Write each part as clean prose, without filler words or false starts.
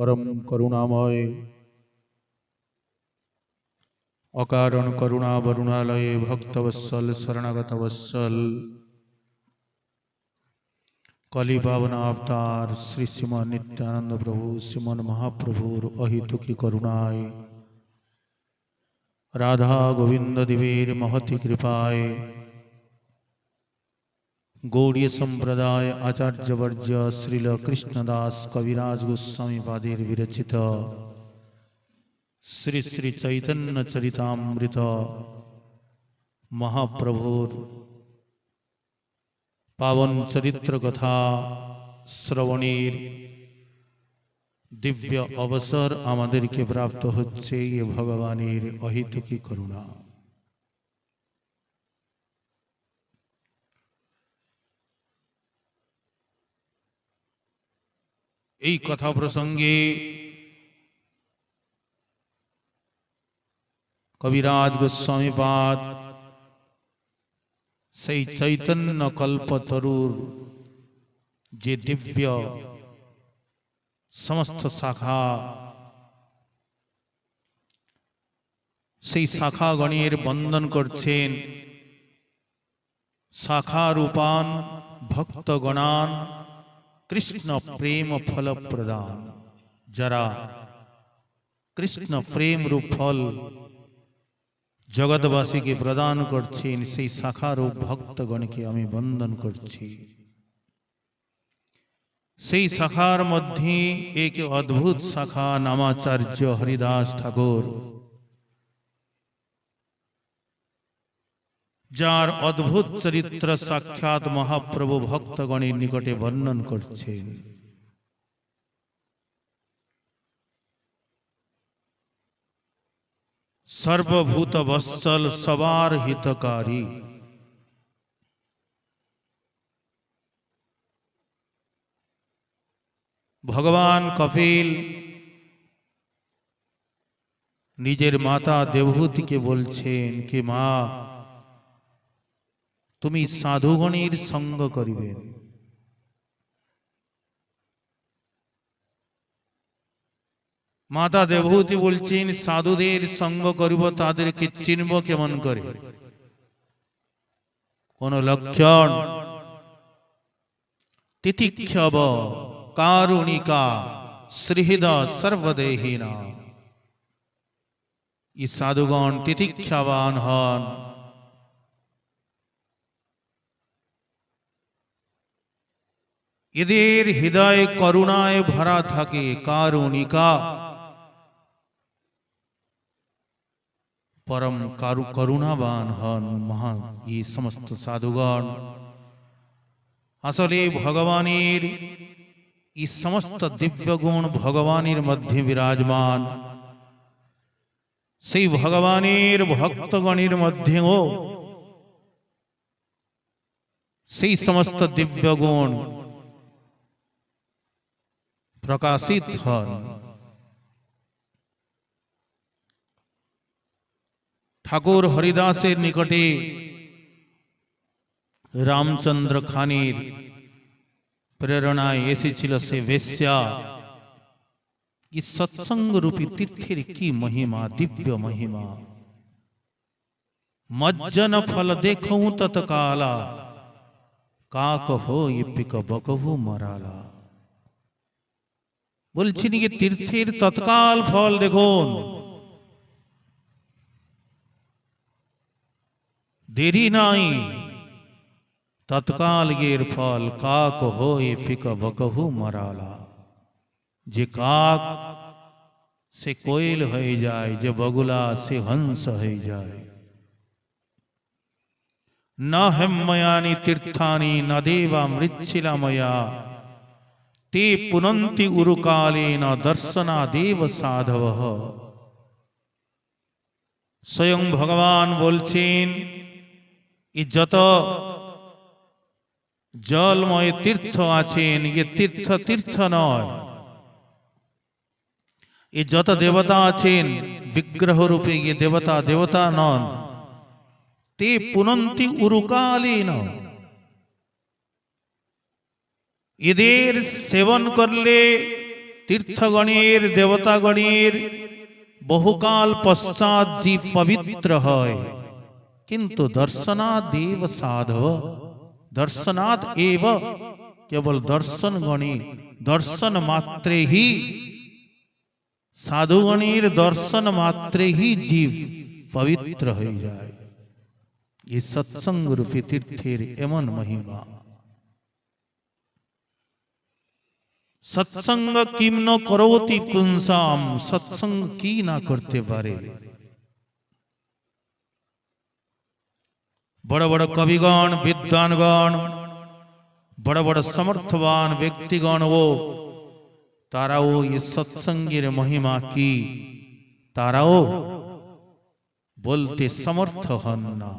परम करुणामय अकारण करुणा वरुणालय भक्तवत्सल शरणागत वत्सल कलि पावन अवतार श्री श्रीमान नित्यानंद प्रभु श्रीमन महाप्रभुर अहितुकी करुणाय राधा गोविंद देवीर महती कृपाय गौड़ीय संप्रदाय आचार्य वर्य श्रील कृष्णदास कविराज गोस्वामी पादेर विरचित श्री श्री चैतन्य चरितामृत महाप्रभुर पावन चरित्र कथा श्रवणेर दिव्य अवसर आमादेरके प्राप्त होच्छे ये भगवानेर अहितुकी करुणा। এই কথা প্রসঙ্গে कविराज गोस्वामी पाद সেই চৈতন্য কল্পতরুর যে দিব্য সমস্ত শাখা সেই শাখাগণের বন্দন করছেন শাখা রূপান ভক্তগণান कृष्ण प्रेम फल प्रदान जरा कृष्ण प्रेम रूप फल जगतवासी के प्रदान करछेन सेई शाखा रूप भक्तगण के आमी बंदन करछि। सेई शाखार मध्य एक अद्भुत शाखा नामाचार्य हरिदास ठाकुर जार अद्भुत चरित्र साक्षात महाप्रभु भक्तगणेर निकटे वर्णन करछेन। सर्वभूत वत्सल सवार हितकारी भगवान कपिल निजेर माता देवहूति के बोलछेन कि मा तुमी साधुगणेर संग करिबेन। माता देवहूति बोलছেন साधुदेर संग करिब तादेरके चिनब केमन करे कोन लक्षण तितिक्षव कारुणिका श्रीहृद सर्वदेहिना ई साधुगण तितिक्षावान हन এদের হৃদয় করুণায় ভরা থাকে কারুণিকা परम करुणावान हन महान ये समस्त साधुगण आसले भगवानेर ये समस्त दिव्य गुण भगवानेर मध्य विराजमान सेई भगवानेर भक्तगणेर मध्येও सेई समस्त दिव्य गुण प्रकाशित हन। ठाकुर हरिदासेर निकटे रामचंद्र खानेर प्रेरणाय एसेछिल से वेश्या कि सत्संग रूपी तीर्थेर की महिमा दिव्य महिमा मज्जन फल देखूं तत्काला काक हो ये पिक बकहु मराला बोलছেন कि तीर्थेर तत्काल फल देखुन देरी नाई तत्काल एर फल काक हो ये फिक बकहु मराला जे काक से कोयल हो जाए जे बगुला से हंस हो जाए न हेमयानि तीर्थानि न देवा मृच्छिला मया ते पुनन्ति उरुकालेन दर्शना देव साधव। स्वयं भगवान बोलছেন ये जत जलमय तीर्थ आছেন ये तीर्थ तीर्थ नय ये जत देवता आছেন विग्रह रूपे ये देवता देवता नन ते पुनन्ति उरुकालेन এদের সেবন করলে तीर्थगणेर देवतागणेर बहुकाल पश्चात जी पवित्र है किंतु दर्शनादेव साधव दर्शनाद एव केवल दर्शन गणे दर्शन मात्रे ही साधुगणेर दर्शन मात्रे ही जीव पवित्र हो जाए। ये सत्संग रूपी तीर्थेर एमन महिमा। सत्संग किम न करोति पुंसाम सत्संग की ना करते पारे। बड़ बड़ कविगण विद्वानगण बड़ बड़ समर्थवान व्यक्तिगण वो ताराओ ये सत्संगेर महिमा की ताराओ बोलते समर्थ हन ना।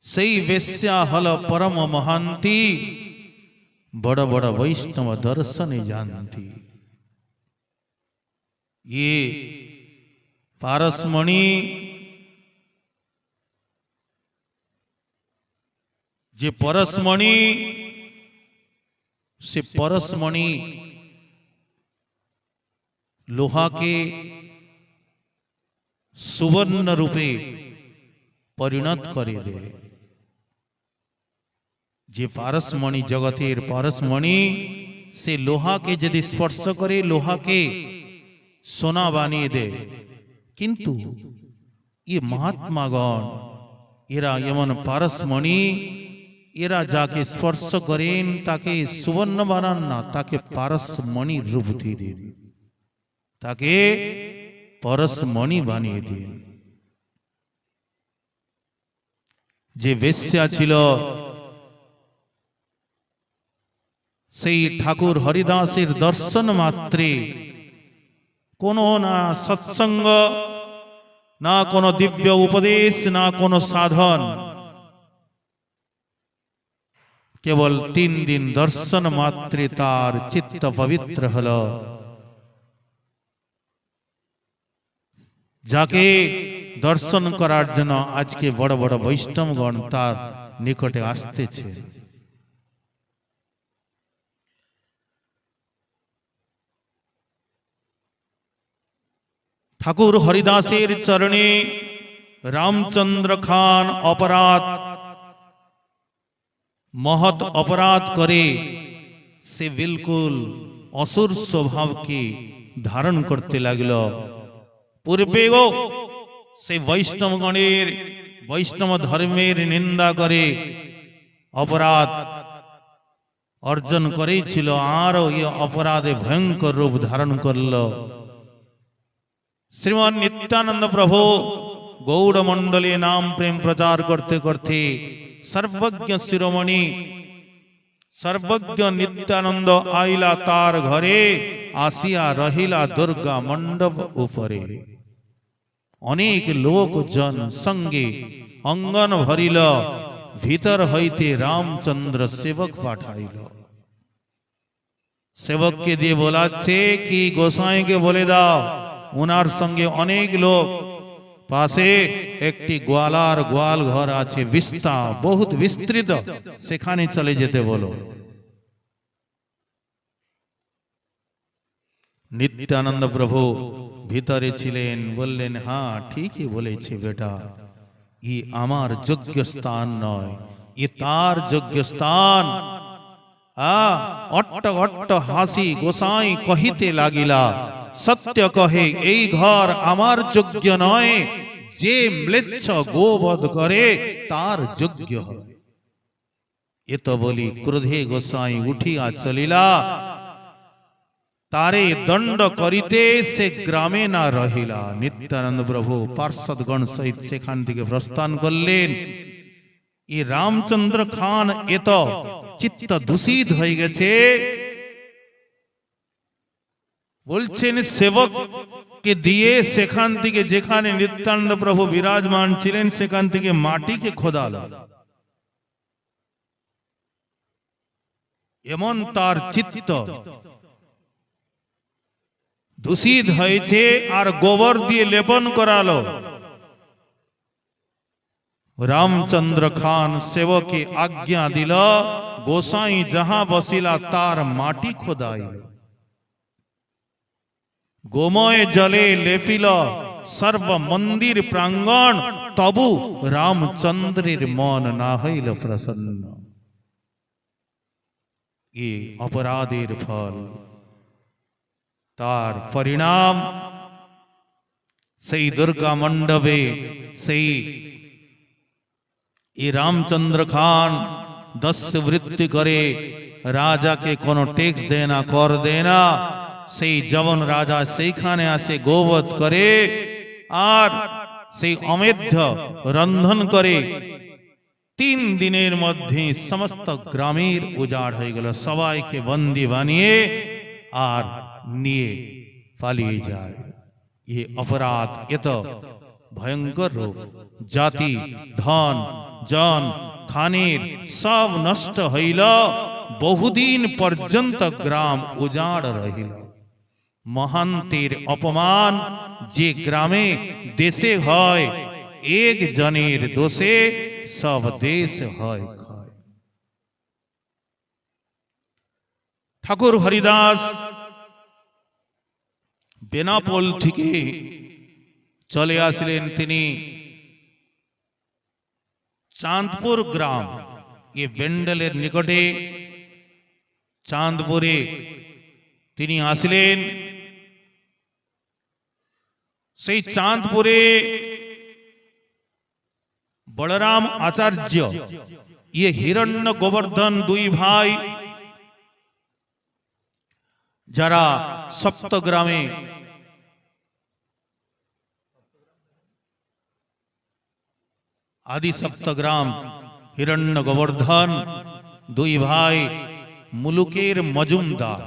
सही वेश्या हल परम महांती बड़ बड़ वैष्णव दर्शन जानती। ये पारसमणि जे परसमणि से परसमणि लोहा के सुवर्ण रूपे परिणत करे दे। जे पारसमणि जगतेर पारसमणि से लोहा के यदि स्पर्श करे लोहा के सोना बानिए दे। किंतु ये महात्मागण एरा यमन पारसमणि एरा जाके स्पर्श करें ताके सुवर्ण बानान ना ताके पारसमणि रूप दिए देन ताके परसमणि बानिए देन। जे वेश्या छिलो सेई ठाकुर हरिदासेर दर्शन मात्रे कोनो ना सत्संग ना कोनो दिव्य उपदेश ना कोनो साधन केवल 3 दिन दर्शन मात्रे तार चित्त पवित्र हलो। जाके दर्शन करार जन्य आज के बड़ बड़ वैष्णवगण तार निकटे आसते छे। ठाकुर हरिदासेर चरणे रामचंद्र खान अपराध महत अपराध करे से बिल्कुल असुर स्वभाव के धारण करते लागलो। पूर्वे गो से वैष्णवगणेर वैष्णव धर्मेर निंदा करे अपराध अर्जन करेछिलो आरो ये अपराधे भयंकर रूप धारण करलो। श्रीमान नित्यानंद प्रभु गौड़ मंडले नाम प्रेम प्रचार करते करते सर्वज्ञ शिरोमणि सर्वज्ञ नित्यानंद आइला तार घरे आसिया रहिला दुर्गा मंडप उपरे। अनेक लोक जन संगे अंगन भरिल भीतर हईते रामचंद्र सेवक पाठाइल। सेवक के दिए बोलाচ্ছে कि गोसाई के बोले दाओ उनार संगे अनेक लोग पासे एकटी गोवालार गोवाल घर आछे विस्ता बहुत विस्तृत सेखाने चले जेते बोलो। नित्यानंद प्रभु भीतरे छिलेन बोललेन हाँ ठीक ही बोलेछे बेटा ये आमार योग्य स्थान नय ये तार योग्य स्थान। अट्ट अट्ट हासी गोसाई कहिते लागिला सत्य कहे এই घर आमार योग्य नय जे म्लेच्छ गोवध करे तार योग्य है। ये तो बोली क्रोधे गोसाई उठिया चलिला तारे दंड करिते से ग्रामे ना रहिला। नित्यानंद प्रभु पार्षदगण सहित सेखान दिके प्रस्थान करलेन। ये रामचंद्र खान ए तो चित्त दूषित हो गेछे बोलছেন सेवक के दिए सेखान दिके जेखाने नित्यानंद प्रभु विराजमान छिलेन सेखान दिके माटी के खोदालो। एमन तार चित्त दूषित হয়েছে আর গোবর দিয়ে লেপন করালো। रामचंद्र खान सेवक के आज्ञा दिल गोसाई जहां बसिला तार माटी खोदाइल गोमय जले लेपिल सर्व मंदिर प्रांगण तबु रामचंद्रेर मन ना हईल प्रसन्न ये अपराधेर फल तार परिणाम सेई दुर्गा मंडपे सेई ये रामचंद्र खान दस्य वृत्ति करे राजा के कोनो टैक्स देना कर देना से जवन राजा सेखाने आसे गोवध करे और से अमेध्य रंधन करे 3 दिनेर मध्य समस्त ग्रामेर उजाड़ हो गेल सबाई के बंदी बानिए और निये पालिए जाए ये अपराध एत भयंकर रूप जाति धन जन खानेर सब नष्ट हईल बहुदिन पर्यंत ग्राम उजाड़ रहिल महांतेर अपमान जे ग्रामे देशे हय एक जनेर दोषे सब देश हय खाय ठाकुर हरिदास बेनापोल थेके चले आसलेन तिनी चांदपुर ग्राम ये बेंडलेर निकटे चांदपुरे तिनी आसलेन से चांदपुरे बलराम आचार्य ये हिरण्य गोवर्धन दुई भाई जरा सप्तग्रामे आदि सप्तग्राम हिरण्य गोवर्धन दुई भाई मुलुकेर मजुमदार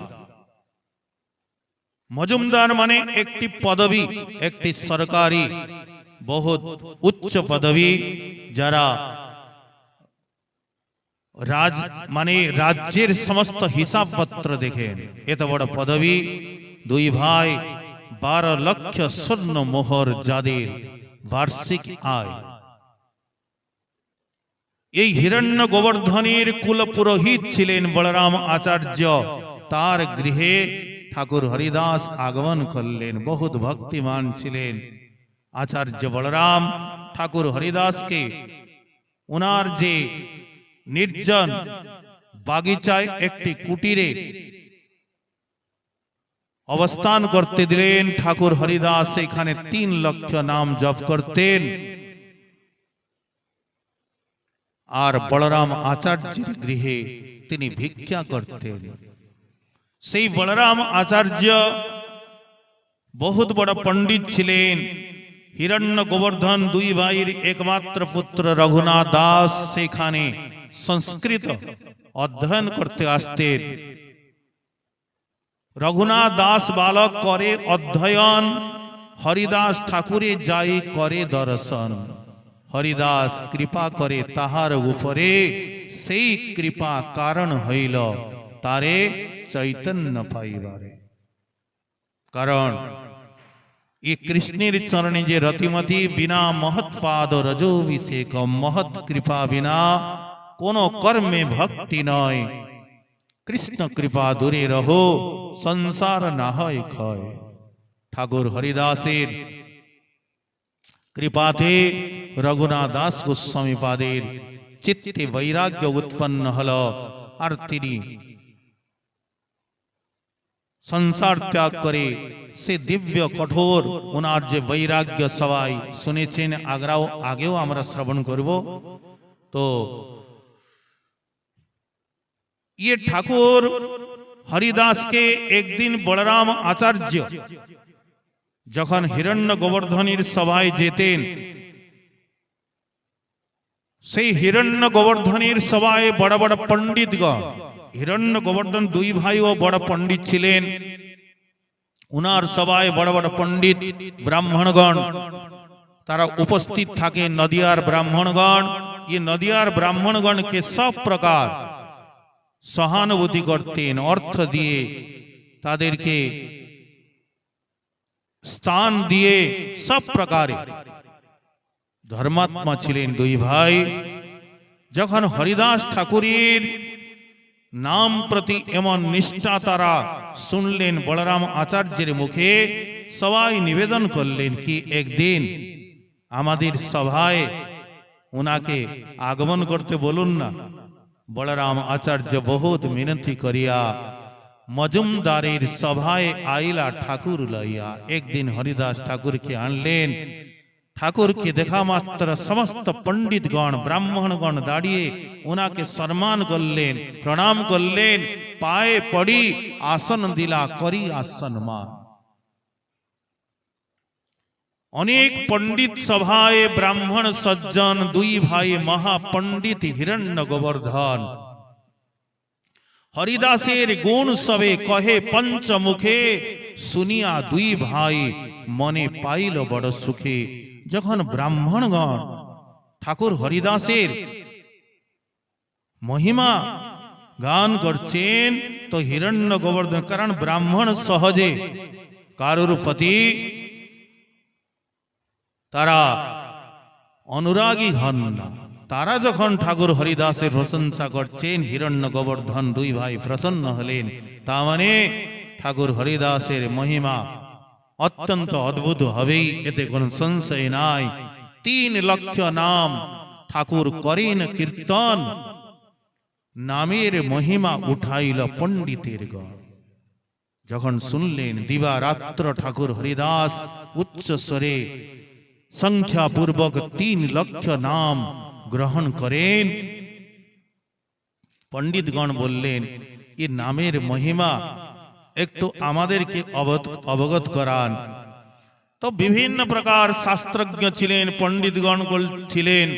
मजुमदार माने एकटी पदवी एकटी सरकारी बहुत उच्च पदवी जरा राज माने राज्येर समस्त हिसाब पत्र देखें एत बड़ पदवी दुई भाई 12 लाख स्वर्ण मोहर जादेर वार्षिक आय এই হিরণ্য গোবর্ধনের কুল পুরোহিত ছিলেন বলরাম আচার্য তার গৃহে ঠাকুর হরিদাস আগমন করলেন বহুত ভক্তিমান ছিলেন আচার্য বলরাম ঠাকুর হরিদাসকে ওনার যে নির্জন বাগিচায় একটি কুটিরে অবস্থান করতে দিলেন ঠাকুর হরিদাস এখানে 3 লক্ষ নাম জপ করতেন और बलराम आचार्य गृहे तिनी भिक्षा करतेन सेई बलराम आचार्य बहुत बड़ा पंडित छिलेन हिरण्य गोवर्धन दुई भाईर एकमात्र पुत्र रघुनाथ दास सेखाने संस्कृत अध्ययन करते आसतेन रघुनाथ दास बालक करे अध्ययन हरिदास ठाकुरे जाई करे दर्शन हरिदास कृपा करे ताहार उपरे सेई कृपा कारण हईल तारे चैतन्य पाइबारे कारण ये कृष्णेर चरणे जे रतिमती बिना महत्पाद रजोभिषेक महत् कृपा बिना कोनो कर्मे भक्ति नय कृष्ण कृपा दूरे रहो संसार ना हय क्षय ठाकुर हरिदासेर कृपाते रघुनाथ दास गोस्वामी पादेर चित्ते वैराग्य उत्पन्न हल और तिनी संसार त्याग करे से दिव्य कठोर उनार जे वैराग्य सबाई शुनेछेन आगेও আমরা শ্রবণ করব तो ये ठाकुर हरिदास के एक दिन बलराम आचार्य जखन हिरण्य गोवर्धनेर सभाय जेतेन से हिरण्य गोवर्धनेर सभाय बड़ बड़ पंडितगण हिरण्य गोवर्धन दुई भाईओ बड़ पंडित छिलेन उनार सभाय बड़ बड़ पंडित ब्राह्मणगण तारा उपस्थित थाके नदियार ब्राह्मणगण ये नदियार ब्राह्मणगण के सब प्रकार सहानुभूति करतेन अर्थ दिए तादेरके स्थान दिए सब प्रकारे धर्मात्मा छिलेन दुई भाई जखन हरिदास ठाकुरेर নাম প্রতি এমন নিষ্ঠা তারা শুনলেন বলরাম আচার্যের মুখে। সবাই নিবেদন করলেন কি একদিন আমাদের সভায় উনাকে আগমন করতে বলুন না। বলরাম আচার্য বহুত মিনতি করিয়া মজুমদারের সভায় আইলা ঠাকুর লইয়া। একদিন হরিদাস ঠাকুরকে আনলেন। ঠাকুরকে দেখা মাত্র সমস্ত পণ্ডিতগণ ব্রাহ্মণগণ দাঁড়িয়ে ওনাকে সম্মান করলেন, প্রণাম করলেন, পায়ে পড়ি আসন দিলা করি আসনমান। অনেক পণ্ডিত সভায় ব্রাহ্মণ সজ্জন দুই ভাই মহাপণ্ডিত হিরণ্য গোবর্ধন হরিদাসের গুণ সবে কহে পঞ্চমুখে। শুনিয়া দুই ভাই মনে পাইল বড় সুখে। যখন ব্রাহ্মণগণ ঠাকুর হরিদাসের মহিমা গান করছেন তো হিরণ্য গোবর্ধন, কারণ ব্রাহ্মণ সহজে কারুর প্রতি তারা অনুরাগী হন না। তারা যখন ঠাকুর হরিদাসের প্রশংসা করছেন হিরণ্য গোবর্ধন দুই ভাই প্রসন্ন হলেন। তা মানে ঠাকুর হরিদাসের মহিমা অত্যন্ত অদ্ভুত হবেই, এতে কোনো সংশয় নাই। 3 লক্ষ নাম ঠাকুর করেন কীর্তন, নামের মহিমা উঠাইল পণ্ডিতের গণ। যখন শুনলেন দিবারাত্র ঠাকুর হরিদাস উচ্চ স্বরে সংখ্যাপূর্বক 3 লক্ষ নাম গ্রহণ করেন, পণ্ডিতগণ বললেন এ নামের মহিমা একটু আমাদেরকে অবগত করান। তো বিভিন্ন প্রকার শাস্ত্রজ্ঞ ছিলেন, পণ্ডিতগণ ছিলেন।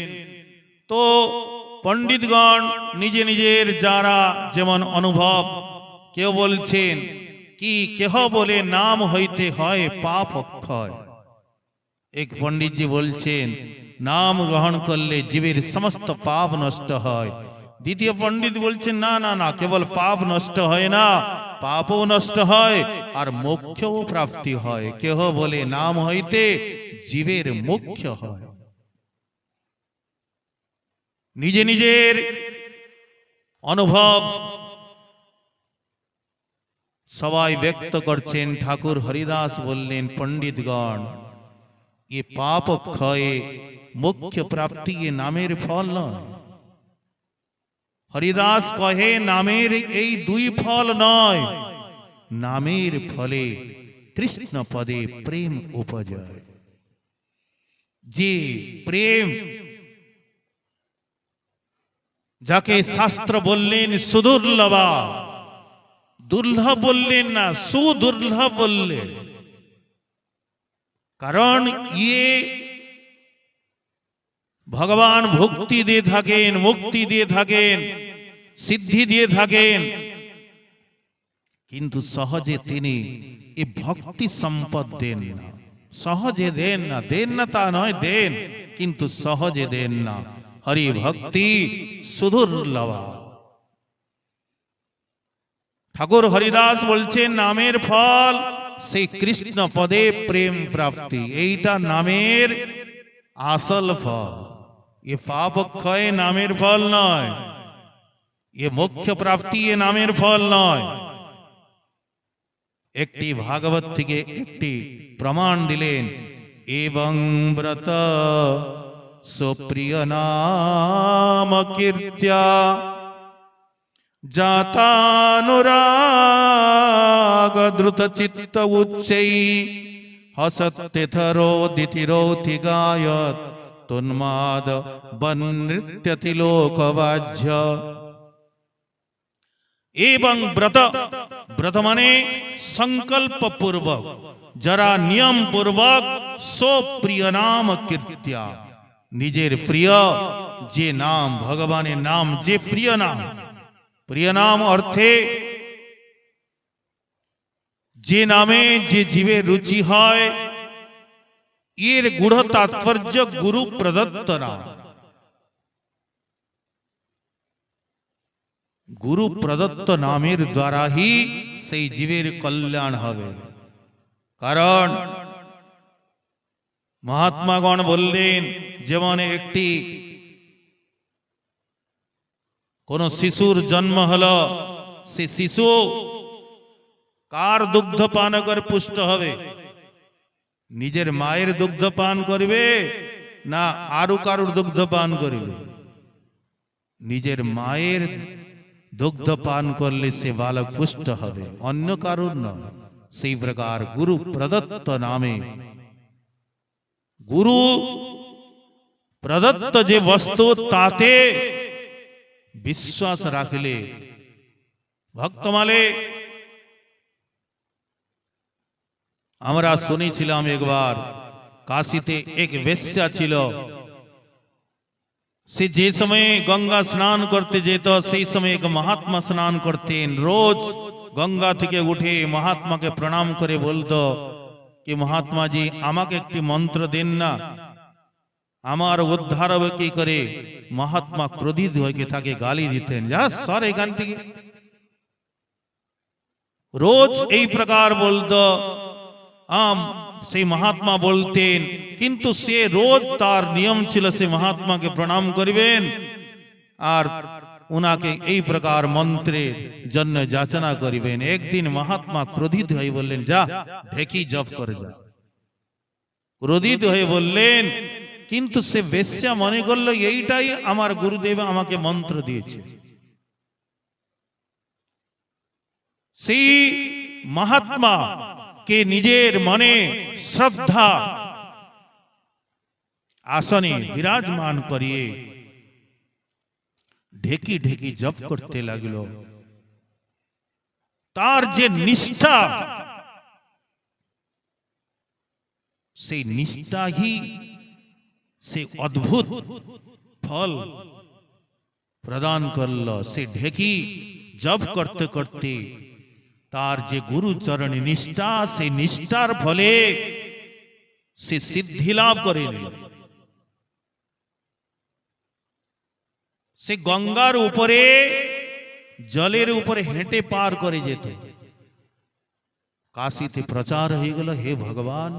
তো পণ্ডিতগণ নিজে নিজের যারা যেমন অনুভব, কেউ বলছেন কি কেহ বলে নাম হইতে হয় পাপ অক্ষয়। এক পণ্ডিতজি বলছেন নাম গ্রহণ করলে জীবের সমস্ত পাপ নষ্ট হয়। দ্বিতীয় পণ্ডিত বলছেন না না না, কেবল পাপ নষ্ট হয় না, পাপও নষ্ট হয় আর মোক্ষও প্রাপ্তি হয়। কেহ বলে নাম হইতে জীবের মোক্ষ হয়। নিজে নিজের অনুভব সবাই ব্যক্ত করছেন। ঠাকুর হরিদাস বললেন পণ্ডিতগণ এ পাপ ক্ষয়ে মোক্ষ প্রাপ্তি এ নামের ফল নয়। হরিদাস কহে নামের এই 2 ফল নয়, নামের ফলে কৃষ্ণ পদে প্রেম উপজয়। যে প্রেম যাকে শাস্ত্র বললেন সুদুর্লভা, দুর্লভ বললেন না, সুদুর্লভ বললেন। কারণ ইয়ে ভগবান ভক্তি দিয়ে থাকেন, মুক্তি দিয়ে থাকেন, সিদ্ধি দিয়ে থাকেন, কিন্তু সহজে তিনি এই ভক্তি সম্পদ দেন না। সহজে দেন না, দেন না তা নয়, দেন, কিন্তু সহজে দেন না। হরি ভক্তি সুদুর্লভা। ঠাকুর হরিদাস বলছেন নামের ফল সেই কৃষ্ণ পদে প্রেম প্রাপ্তি, এইটা নামের আসল ফল। এ পাপ ক্ষয় নামের ফল নয়, এ মোক্ষ প্রাপ্তি এ নামের ফল নয়। একটি ভাগবত থেকে একটি প্রমাণ দিলেন। এবং ব্রত সুপ্রিয় নাম কীর্ত্য়া জাতানুরাগ দ্রুত চিত্ত উচ্চৈ হসত্যথরো দিতিরোথি গায়ত তন্মাদ বনৃত্যতি লোকবাহ্য। এবং ব্রত, ব্রত মানে সংকল্প পূর্বক, যারা নিয়ম পূর্বক সুপ্রিয় নাম কীর্ত্য়া, নিজের প্রিয় যে নাম, ভগবানের নাম যে প্রিয় নাম, প্রিয় নাম অর্থে যে নামে যে জীবের রুচি হয়, এর গূঢ় তাৎপর্য গুরু প্রদত্ত নাম। গুরু প্রদত্ত নামের দ্বারা হি সেই জীবের কল্যাণ হবে। কারণ মহাত্মাগণ বললেন, যেমন একটি কোন শিশুর জন্ম হলো, সে শিশু কার দুগ্ধ পান করে পুষ্ট হবে? নিজের মায়ের দুগ্ধ পান করবে না আরো কারুর দুগ্ধ পান করবে? নিজের মায়ের দুগ্ধ পান করলে সে বালক পুষ্ট হবে, অন্য কারুর নয়। সেই প্রকার গুরু প্রদত্ত নামে, গুরু প্রদত্ত যে বস্তু তাতে বিশ্বাস রাখলে, ভক্তমালে আমরা শুনেছিলাম একবার কাশীতে এক বেশ্যা ছিল। সে যে সময়ে গঙ্গা স্নান করতে যেত সেই সময় এক মহাত্মা স্নান করতেন। রোজ গঙ্গা থেকে উঠে মহাত্মাকে প্রণাম করে বলতো কি মহাত্মাজি আমাকে একটি মন্ত্র দেন না, আমার উদ্ধার হবে কি করে? মহাত্মা ক্রোধিত হয়ে তাকে গালি দিতেন, যা সর এখান থেকে। রোজ এই প্রকার বলতো। সেই মহাত্মা বলতেন, কিন্তু সে রোজ তার নিয়ম ছিল সে মহাত্মাকে প্রণাম করিবেন আর উনাকে এই প্রকার মন্ত্রের জন্য যাচনা করিবেন। একদিন মহাত্মা ক্রোধিত হয়ে বললেন, যা ঢেকি জপ করে যা। ক্রোধিত হয়ে বললেন, কিন্তু সে বেশ্যা মনে করলো এইটাই আমার গুরুদেব আমাকে মন্ত্র দিয়েছে। সেই মহাত্মা কে নিজের মনে শ্রদ্ধা আসনে বিরাজমান করিয়ে ঢেকি ঢেকি জপ করতে লাগলো। তার যে নিষ্ঠা, সেই নিষ্ঠাই সে অদ্ভুত ফল প্রদান করলো। সে ঢেকি জপ করতে করতে তার যে গুরু চরণে নিষ্ঠা, সেই নিষ্ঠার ফলে সে সিদ্ধি লাভ করে নিল। সে গঙ্গার উপরে জলের উপরে হেঁটে পার করে যেত। কাশীতে প্রচার হয়ে গেল, হে ভগবান,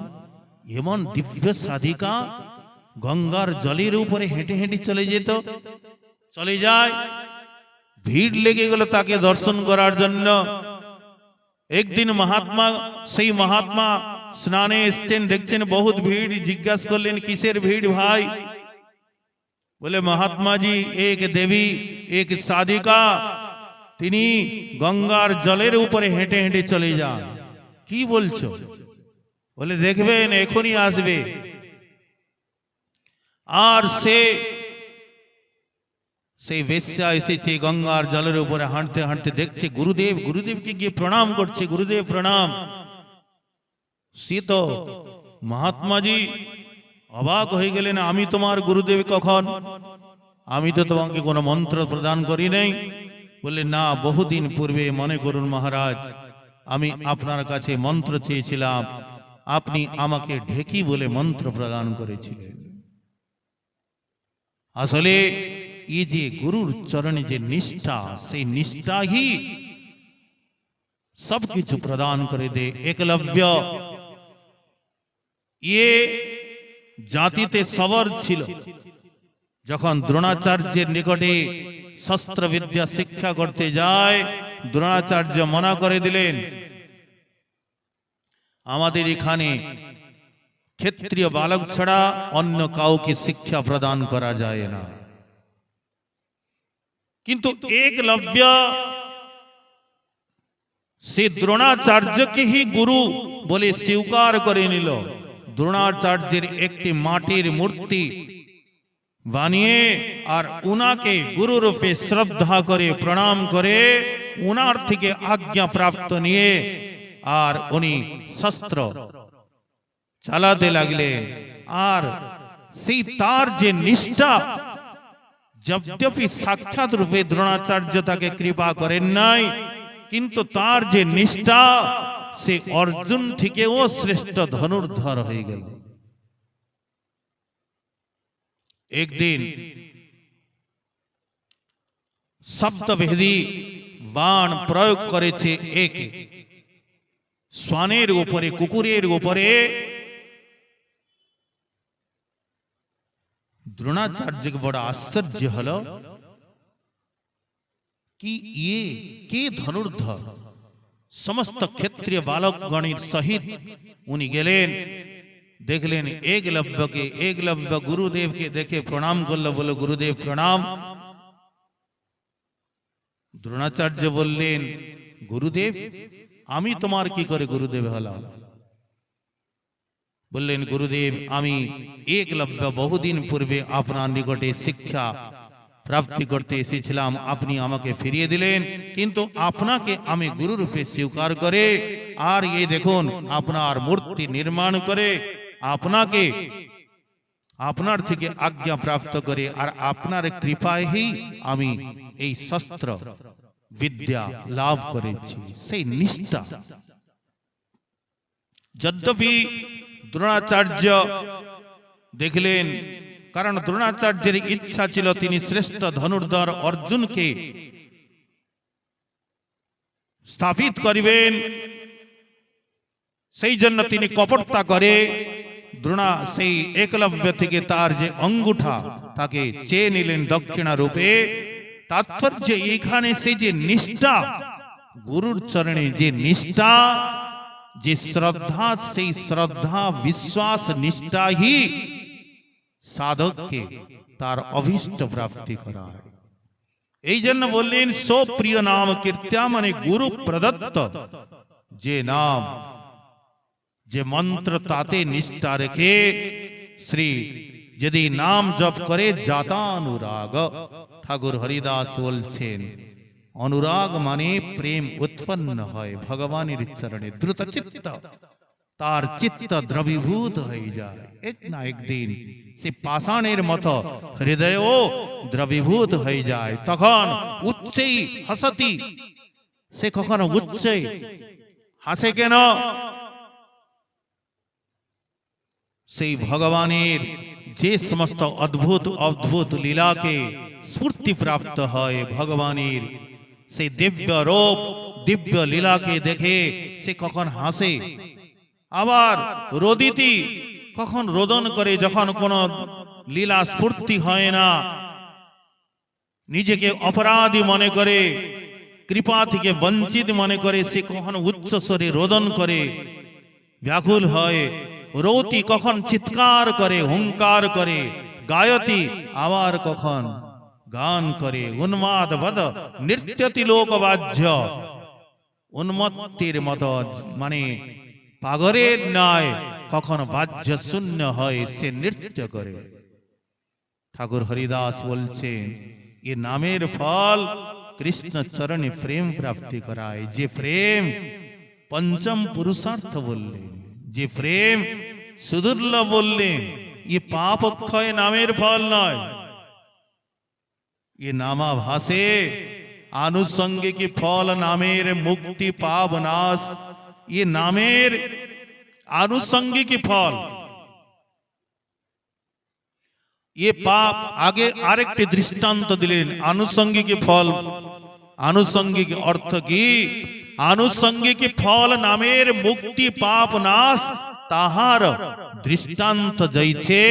এমন দিব্য সাধিকা গঙ্গার জলের উপরে হেঁটে হেঁটে চলে যেত, চলে যায়। ভিড় লেগে গেল তাকে দর্শন করার জন্য। একদিন মহাত্মা, সেই মহাত্মা স্নানে এসছেন, দেখছেন বহুত ভিড়। জিজ্ঞাসা করলেন, কিসের ভিড় ভাই? বলে, महात्मा जी एक देवी एक साधिका তিনি গঙ্গার জলের উপরে হেঁটে হেঁটে চলে যান। কি বলছো? বলে, দেখবেন এখনই আসবে। আর সেই বেশ্যা এসেছে গঙ্গার জলের উপরে হাঁটতে হাঁটতে, দেখছে গুরুদেব, গুরুদেবকে গিয়ে প্রণাম করছে, গুরুদেব প্রণাম। সে তো মহাত্মাজি অবাক হয়ে গেলেন, আমি তোমার গুরুদেব কখন? আমি তো তোমাকে কোনো মন্ত্র প্রদান করি নাই। বললে, না, বহুদিন পূর্বে মনে করুন মহারাজ, আমি আপনার কাছে মন্ত্র চেয়েছিলাম, আপনি আমাকে ঢেকি বলে মন্ত্র প্রদান করেছিলেন। আসলে এই যে গুরুর চরণে যে নিষ্ঠা, সেই নিষ্ঠাই সবকিছু প্রদান করে দে। একলব্য ইয়ে জাতিতে সবর ছিল। যখন দ্রোণাচার্যের নিকটে শস্ত্র বিদ্যা শিক্ষা করতে যায়, দ্রোণাচার্য মানা করে দিলেন, আমাদের এখানে ক্ষত্রিয় বালক ছাড়া অন্য কাউকে শিক্ষা প্রদান করা যায় না। কিন্তু একলব্য সে দ্রোণাচার্যকে হি গুরু বলে স্বীকার করে নিল। দ্রোণাচার্যের একটি মাটির মূর্তি বানিয়ে আর উনাকে গুরু রূপে শ্রদ্ধা করে প্রণাম করে উনার থেকে আজ্ঞা প্রাপ্ত নিয়ে আর উনি শস্ত্র চালাতে লাগলেন। আর সেই তার যে নিষ্ঠা, যদ্যপি সাক্ষাৎ রূপে দ্রোণাচার্য তাকে কৃপা করেন নাই, কিন্তু তার যে নিষ্ঠা, সে অর্জুন থেকেও শ্রেষ্ঠ ধনুর্ধর হয়ে গেল। একদিন শব্দভেদী বাণ প্রয়োগ করেছে এক শ্বানের উপরে, কুকুরের উপরে। দ্রোণাচার্যকে বড় আশ্চর্য হলো, কি ইয়ে কে ধনুর্ধর। সমস্ত ক্ষত্রিয় বালকগণের সহিত উনি গেলেন, দেখলেন একলব্যকে। একলব্য গুরুদেবকে দেখে প্রণাম করলো, বলে গুরুদেব প্রণাম। দ্রোণাচার্য বললেন, গুরুদেব আমি তোমার কি করে গুরুদেব হলাম? বললেন, গুরুদেব আমি একলব্য বহুদিন পূর্বে আপনার নিকটে শিক্ষা প্রাপ্তি করতে এসেছিলাম, আপনি আমাকে ফিরিয়ে দিলেন, কিন্তু আপনাকে আমি গুরু রূপে স্বীকার করে আর এই দেখুন আপনার মূর্তি নির্মাণ করে আপনাকে আপনার থেকে আজ্ঞা প্রাপ্ত করে আর আপনার কৃপায়ই আমি এই শস্ত্র বিদ্যা লাভ করেছি। সেই নিষ্ঠা। যদ্যপি দ্রোণাচার্য দেখলেন, কারণ দ্রোণাচার্যের ইচ্ছা ছিল তিনি শ্রেষ্ঠ ধনুর্ধর অর্জুনকে স্থাপিত করিবেন, সেই জন্য তিনি কপটতা করে দ্রোণা সেই একলব্য থেকে তার যে অঙ্গুঠা তাকে চেয়ে নিলেন দক্ষিণা রূপে। তাৎপর্য এখানে সেই যে নিষ্ঠা, গুরুর চরণে যে নিষ্ঠা, যে শ্রদ্ধা, সেই শ্রদ্ধা বিশ্বাস নিষ্ঠাই সাধককে তার অভীষ্ট প্রাপ্তি করায়। এই জন্য বললেন সপ্রিয় নাম কীর্ত্যা, মানে গুরু প্রদত্ত যে নাম, যে মন্ত্র, তাতে নিষ্ঠা রেখে শ্রী যদি নাম জপ করে জাতানুরাগ। ঠাকুর হরিদাস বলছেন অনুরাগ মানে প্রেম উৎপন্ন হয় ভগবানের চরণে, দ্রুত চিত্ত, তার চিত্ত দ্রবীভূত হয়ে যায়। এক না একদিন সে পাষাণের মতো হৃদয়ও দ্রবীভূত হয়ে যায়। তখন উচ্চই হাসতি, সে কখনো উচ্চই হাসে কেন? সেই ভগবানের যে সমস্ত অদ্ভুত অদ্ভুত লীলাকে স্ফূর্তি প্রাপ্ত হয়, ভগবানের সেই দিব্য রূপ দিব্য লীলাকে দেখে সে কখন হাসে, আবার রোদিতি কখন রোদন করে, যখন কোন লীলা স্ফূর্তি হয় না, নিজেকে অপরাধী মনে করে, কৃপা থেকে বঞ্চিত মনে করে, সে কখন উচ্চ স্বরে রোদন করে, ব্যাকুল হয়। রৌতি কখন চিৎকার করে, হুঙ্কার করে, গায়তি আবার কখন গান করে। উন্মাদ বদ নৃত্যতি লোকবাহ্য, উন্মত্তির মতো মানে পাগরের নয়, কখন বাহ্য শূন্য হয় সে নৃত্য করে। ঠাকুর হরিদাস বলছেন এ নামের ফল কৃষ্ণ চরণে প্রেম প্রাপ্তি করায়। যে প্রেম পঞ্চম পুরুষার্থ বললেন, যে প্রেম সুদুর্লভ বললেন, এ পাপ অক্ষয় নামের ফল নয়। এ নামা ভাসে আনুষঙ্গিক ফল নামের মুক্তি পাপ নাশ, এ নামের আনুষঙ্গিক ফল। এ পাপ আগে আরেকটি দৃষ্টান্ত দিলেন আনুষঙ্গিক ফল। আনুষঙ্গিক অর্থ কি? আনুষঙ্গিক ফল নামের মুক্তি পাপ নাশ, তাহার দৃষ্টান্ত যাইছে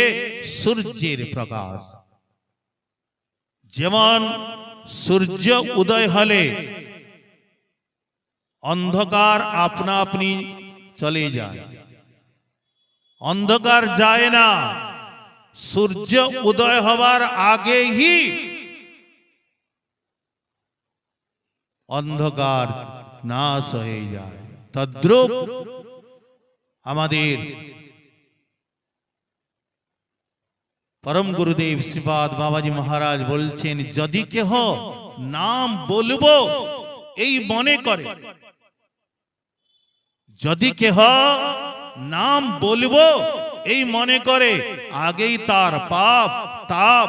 সূর্যের প্রকাশ। যেমন সূর্য উদয় হলে অন্ধকার আপনা আপনি চলে যায়, অন্ধকার যায় না, সূর্য উদয় হবার আগেই অন্ধকার নাশ হয়ে যায়। তদ্রূপ আমাদের পরম গুরুদেব শ্রীপাদ বাবাজি মহারাজ বলছেন, যদি কেহ নাম বলবো এই মনে করে, যদি কেহ নাম বলবো এই মনে করে, আগেই তার পাপ তাপ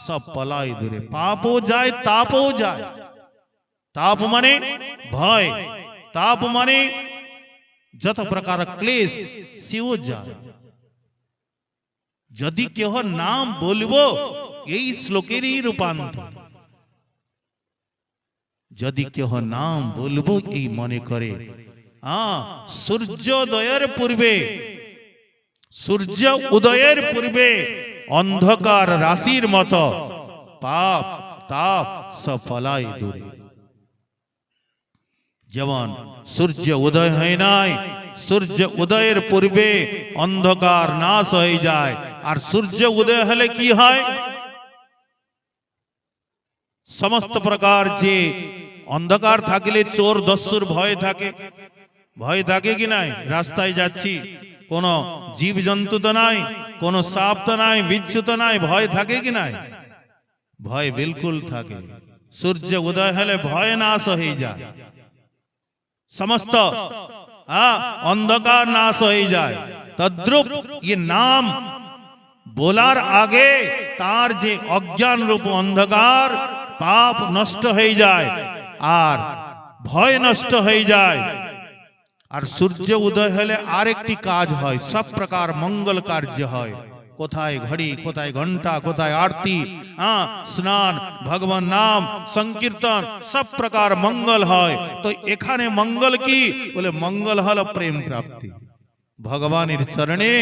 সব পলায় দূরে। পাপও যায় তাপও যায়। তাপ মানে ভয়, তাপ মানে যত প্রকার ক্লেশ সেও যায়। যদি কেহ নাম বলবো, এই শ্লোকেরই রূপান্তর। যদি কেহ নাম বলবো এই মনে করে, সূর্যোদয়ের পূর্বে, সূর্য উদয়ের পূর্বে অন্ধকার রাশির মতো পাপ তাপ সব পলায় দূরে। যেমন সূর্য উদয় হয় নাই, সূর্য উদয়ের পূর্বে অন্ধকার নাশ হয়ে যায়, আর সূর্য উদয় হলে কি হয়? সমস্ত প্রকার যে অন্ধকার থাকলে চোর দস্যুর ভয় থাকে, ভয় থাকে কি নাই? রাস্তায় যাচ্ছি, কোন জীব জন্তু তো নাই, কোন সাপ তো নাই, বিচ্ছু তো নাই, ভয় থাকে কি নাই? ভয় বিলকুল থাকে। সূর্য উদয় হলে ভয় নাশ হয়ে যায়, সমস্ত অন্ধকার নাশ হয়ে যায়। তদ্রূপ ये নাম বলার আগে তার যে অজ্ঞান রূপ অন্ধকার পাপ নষ্ট হয়ে যায় আর ভয় নষ্ট হয়ে যায়। আর সূর্য উদয় হলে আরেকটি কাজ হয়, সব প্রকার মঙ্গল কার্য হয়। কোথায় ঘড়ি, কোথায় ঘন্টা, কোথায় আরতি, স্নান, ভগবান নাম সংকীর্তন, সব প্রকার মঙ্গল হয়। তো এখানে মঙ্গল কি বলে? মঙ্গল হলো প্রেম প্রাপ্তি, ভগবানের চরণে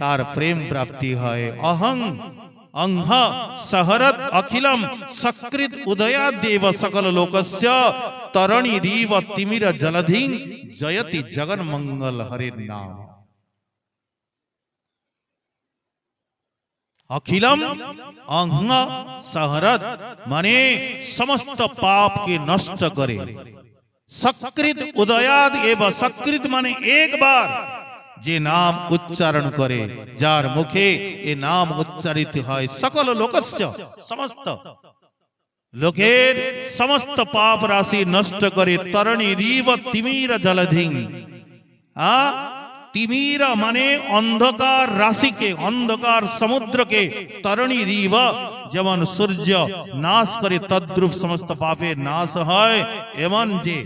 তার প্রেম প্রাপ্তি হয়। অহং অংহ সহরত অখিলম সকৃত উদয়া দেব সকল লোকস্য তরণী রিব তিমির জলধিং জয়তি জগন মঙ্গল হরির নাম। अखिलम अंग सहरत माने समस्त पाप के नष्ट करे। सकृत उदयाद एवं सकृत माने एक बार जे नाम उच्चारण करे, जार मुखे ये नाम उच्चारित है, सकल लोकस्य समस्त लोकेर समस्त पाप राशि नष्ट करे। तरणी रीव तिमिर जलधिं, तिमिर माने अंधकार राशि के, अंधकार समुद्र के, तरणी रीव जेमन सूर्य नाश करे तद्रूप समस्त पापेर नाश है। एमन जे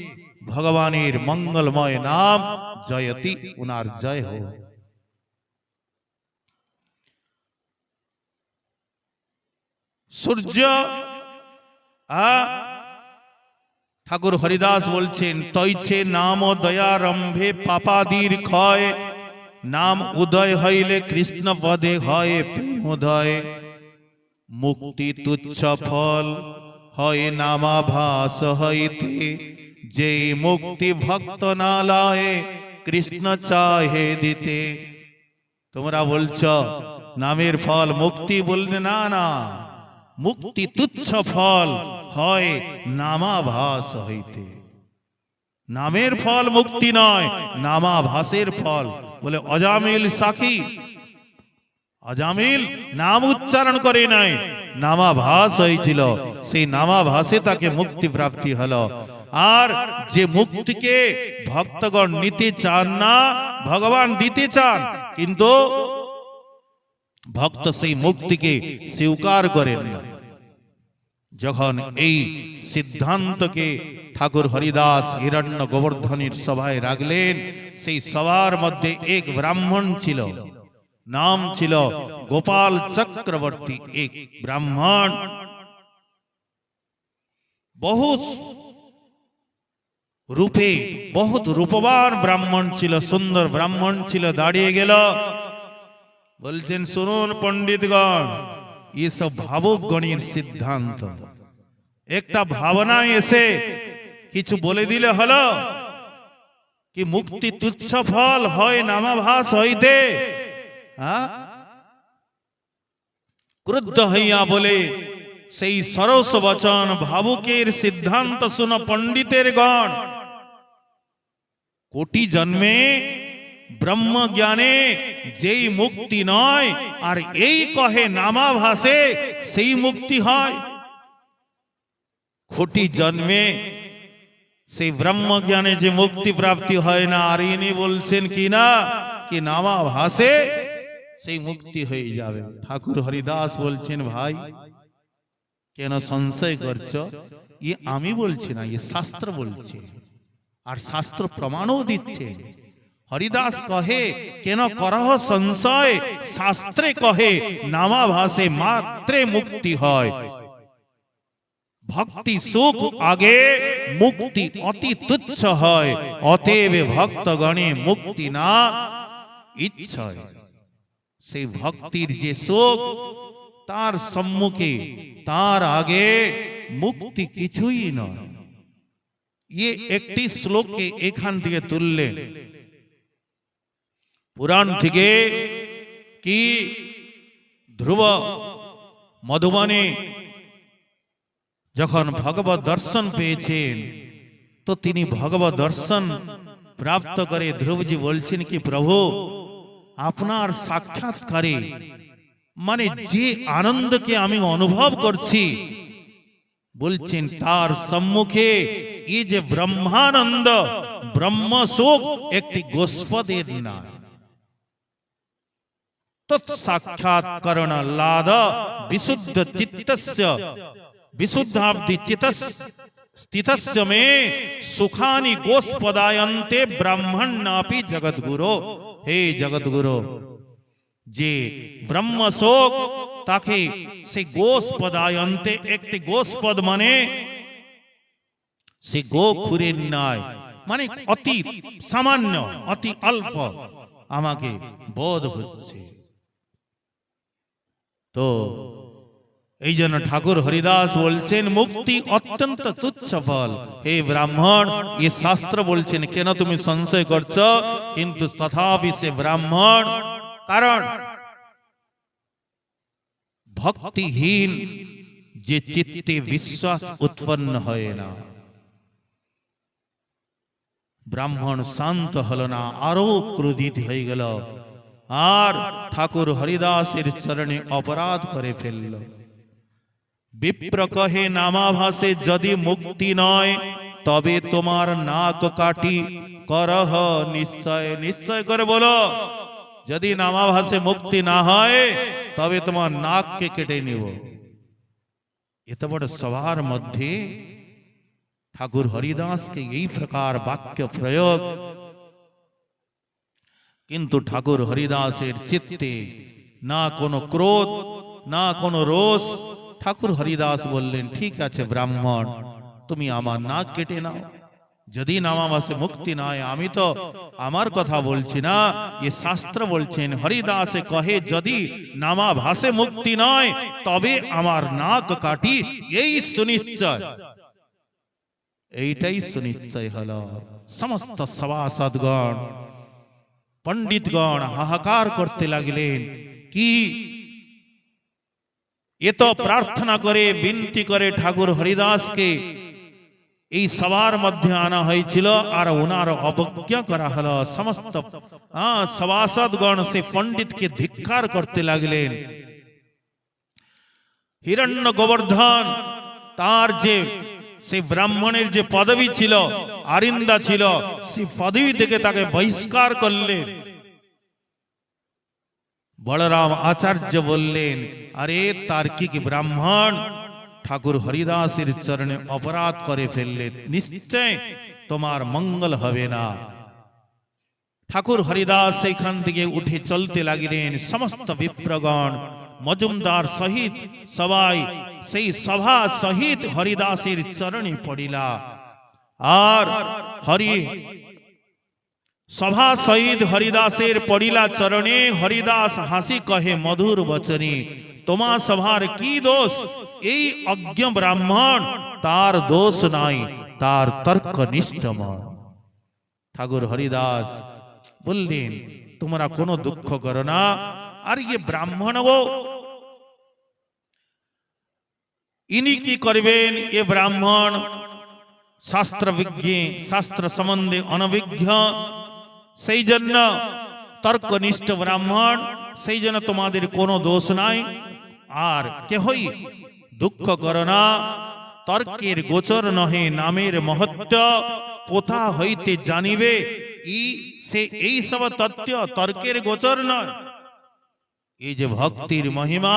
भगवानेर मंगलमय नाम जयति, उनार जय हो। सूर्य ठाकुर हरिदास बोलছেন, তৈছে নাম দয়ারম্ভে পাপাদির ক্ষয়, নাম উদয় হইলে কৃষ্ণ পদে হয় প্রেমোদয়। মুক্তি তুচ্ছ ফল হয় নামাভাস হইতে, যে মুক্তি ভক্ত না লয় কৃষ্ণ চাহে দিতে। তোমরা বলছো নামের ফল মুক্তি, বললে না না, মুক্তি তুচ্ছ ফল হয় নামাভাস হইতে। নামের ফল মুক্তি নয়, নামাভাসের ফল। বলে অজামিল সাখী, অজামিল নাম উচ্চারণ করে নাই, নামাভাস হয়েছিল, সেই নামাভাসে তাকে মুক্তি প্রাপ্তি হলো। আর যে মুক্তিকে ভক্তগণ নিতে চান না, ভগবান দিতে চান, কিন্তু ভক্ত সেই মুক্তিকে স্বীকার করেন না। যখন এই সিদ্ধান্তকে ঠাকুর হরিদাস হিরণ্য গোবর্ধনের সভায় রাখলেন, সেই সভার মধ্যে এক ব্রাহ্মণ ছিল, নাম ছিল গোপাল চক্রবর্তী। এক ব্রাহ্মণ, বহুত রূপে, বহুত রূপবান ব্রাহ্মণ ছিল, সুন্দর ব্রাহ্মণ ছিল। দাঁড়িয়ে গেল, বলছেন শুনুন পণ্ডিতগণ, এসব ভাবুক গণের সিদ্ধান্ত, একটা ভাবনায় এসে কিছু বলে দিলে হলো কি মুক্তি তুচ্ছ ফল হয় নামাভাস হইতে? ক্রুদ্ধ হইয়া বলে সেই সরস বচন ভাবুকের সিদ্ধান্ত শুনো পণ্ডিতের গণ। কোটি জন্মে ব্রহ্ম জ্ঞানে যেই মুক্তি নয়, আর এই কহে নামাভাসে সেই মুক্তি হয়। কোটি জন্মে সেই ব্রহ্ম জ্ঞানে যে মুক্তি প্রাপ্তি হয় না, আর ইনি বলছেন কি না কি নামাভাসে সেই মুক্তি হয়ে যাবে। ঠাকুর হরিদাস বলছেন, ভাই কেন সংশয় করছো? ये আমি বলছি না, ये শাস্ত্র বলছে, আর শাস্ত্র প্রমাণও দিচ্ছে। হরিদাস কহে কেন করহ সংশয়, শাস্ত্রে কহে নামাভাসে মাত্রে মুক্তি হয়। ভক্তি সুখ আগে মুক্তি অতি তুচ্ছ হয়, অতএব ভক্তগণে মুক্তি না ইচ্ছয়। সেই ভক্তির যে সুখ, তার সম্মুখে, তার আগে মুক্তি কিছুই নয়। ये একটি শ্লোককে এখান থেকে তুললেন পুরাণ থেকে কি ধ্রুব মধুবনে যখন ভগবত দর্শন পেয়েছেন তো তিনি ভগবত দর্শন প্রাপ্ত করে ধ্রুবজি বলছেন কি প্রভু আপনার সাক্ষাৎকারে মানে যে আনন্দকে আমি অনুভব করছি বলছেন তার সম্মুখে এই যে ব্রহ্মানন্দ ব্রহ্মশোক একটি গোস্পদের নাম তৎসাক্ষাৎকরণ লাদ বিশুদ্ধ চিত্তস্য বিশুদ্ধাব্ধি চিত্তস্য স্থিতস্য মে সুখানি গোস্পদায়ন্তে ব্রহ্মণ্যাপি জগদ্গুরু হে জগদ্গুরু যে ব্রহ্মশোক তাকে সে গোস্পদায়ন্তে একটি গোস্পদ মানে সে গোখুরের ন্যায় মানে অতি সামান্য অতি অল্প আমাকে বোধ হচ্ছে তো এই জন্য ঠাকুর হরিদাস বলছেন মুক্তি অত্যন্ত তুচ্ছ ফল হে ব্রাহ্মণ এই শাস্ত্র বলছেন কেন তুমি সংশয় করছো কিন্তু তথাপি সে ব্রাহ্মণ কারণ ভক্তিহীন যে চিত্তে বিশ্বাস উৎপন্ন হয় না ব্রাহ্মণ শান্ত হলো না আরো ক্রোধিত হয়ে গেল আর ঠাকুর হরিদাসের চরণে অপরাধ করে ফেলল বিপ্র কহে নামাভাসে যদি মুক্তি নয় তবে তোমার নাক কাটি করহ নিশ্চয় নিশ্চয় করে বলো যদি নামাভাসে মুক্তি না হয় তবে তোমার নাককে কেটে নিব এত বড় সভার মধ্যে ঠাকুর হরিদাসকে এই প্রকার বাক্য প্রয়োগ কিন্তু ঠাকুর হরিদাসের চিত্তে না কোনো ক্রোধ না কোনো রোষ ঠাকুর হরিদাস বললেন ঠিক আছে ব্রাহ্মণ তুমি আমার নাক কেটে নাও যদি নামাভাসে মুক্তি নয় আমি তো আমার কথা বলছি না এ শাস্ত্র বলছেন হরিদাসে কহে যদি নামাভাসে মুক্তি নয় তবে আমার নাক কাটি এই সুনিশ্চয় এইটাই সুনিশ্চয় হলো সমস্ত সভাসদগণ পণ্ডিতগণ হাহাকার করতে লাগলেন কি এ তো প্রার্থনা করে বিনতি করে ঠাকুর হরিদাসকে এই সভার মধ্যে আনা হয়েছিল আর ওনার অবজ্ঞা করা হলো সমস্ত সভাসদগণ সে পণ্ডিতকে ধিক্কার করতে লাগলেন হিরণ্য গোবর্ধন তার যে সে ব্রাহ্মণের যে পদবী ছিল আরিন্দা ছিল সেই পদবী থেকে তাকে বহিষ্কার করলেন বলরাম আচার্য বললেন আরে তার্কিক ব্রাহ্মণ ঠাকুর হরিদাসের চরণে অপরাধ করে ফেললে নিশ্চয় তোমার মঙ্গল হবে না ঠাকুর হরিদাস সেইখান থেকে উঠে চলতে লাগিলেন সমস্ত বিপ্রগণ মজুমদার সহিত সবাই সেই সভা সহিত হরিদাসের চরণে পড়িলা আর সভা সহিত হরিদাসের পড়িলা চরণে হরিদাস হাসি কহে মধুর বচনে তোমা সভার কি দোষ এই অজ্ঞ ব্রাহ্মণ তার দোষ নাই তার তর্কনিষ্ঠ মন ঠাকুর হরিদাস বললেন তোমরা কোনো দুঃখ করো না আর ইয়ে ব্রাহ্মণ গো ইনি কি করবেন এ ব্রাহ্মণ শাস্ত্র বিজ্ঞ শাস্ত্র সম্বন্ধে অনভিজ্ঞ সেই জন্য তর্কনিষ্ঠ ব্রাহ্মণ সেই জন্য তোমাদের কোনো দোষ নাই আর কেহই দুঃখ করো না তর্কের গোচর নহে নামের মহত্ব কোথা হইতে জানিবে এই সব তত্ত্ব তর্কের গোচর নয় এই যে ভক্তির মহিমা